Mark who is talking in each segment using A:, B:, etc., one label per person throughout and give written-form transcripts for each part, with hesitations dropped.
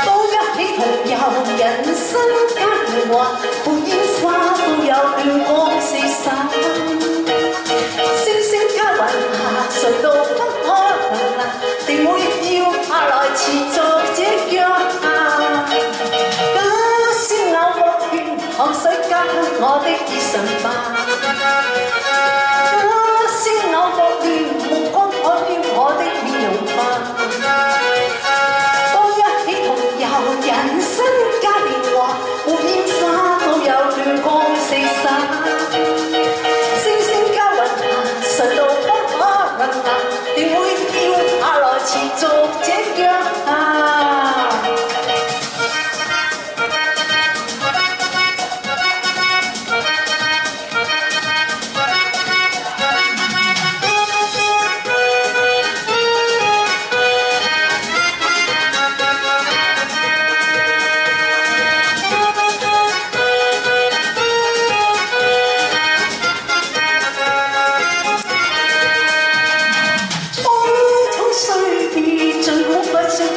A: 都一起同遊人生間變幻，伴煙花都有亂光四散。星星交雲下，誰都不可能難，定會掉下來持續這腳下。假使偶覺斷，汗水加給我的熱唇吧。假使偶覺斷，目光改變我的面容吧。都一起同遊人生加變幻，伴煙花都有亂光四散。星星交雲下，誰都不可能難，定會掉下來持續這腳下。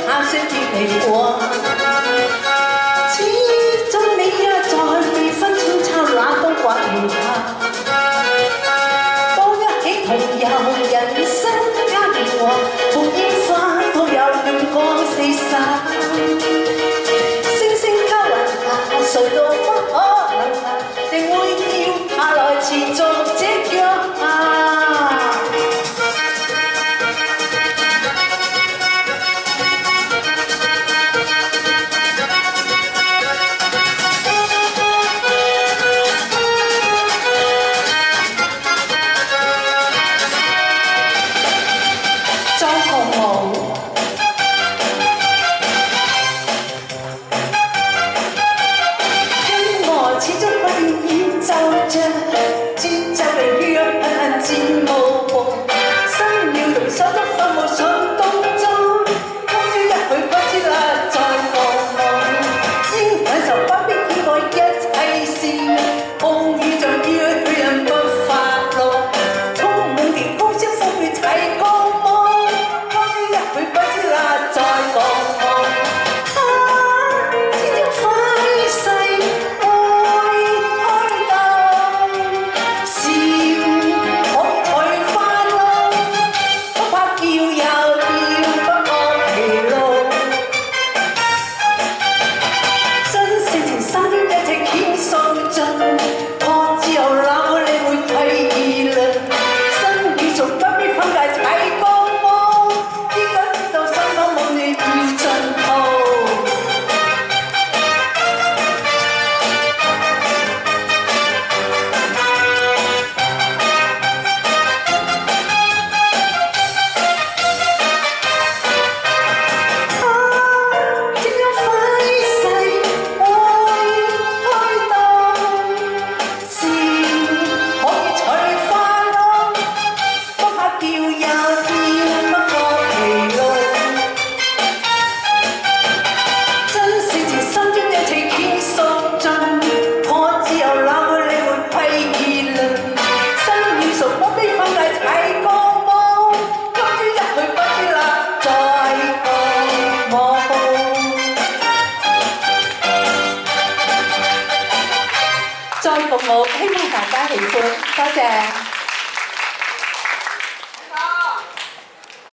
A: 那些別離過，始終你一再被分寸抄那都刮亂它。都一起同遊人生加變幻，伴煙花都有亂光四散。星星交雲下，誰都不可能難，定會掉下來持續這腳下。始終不願演奏着節奏嚟約戰無夢，心要同手都分無上動作，今朝一去不知啦再茫茫，先享受不必掩蓋一切事，風雨像約佢人不發落，充滿地高聲風雨齊降望，今朝一去不知啦再茫茫。再服務，希望大家喜歡，多謝。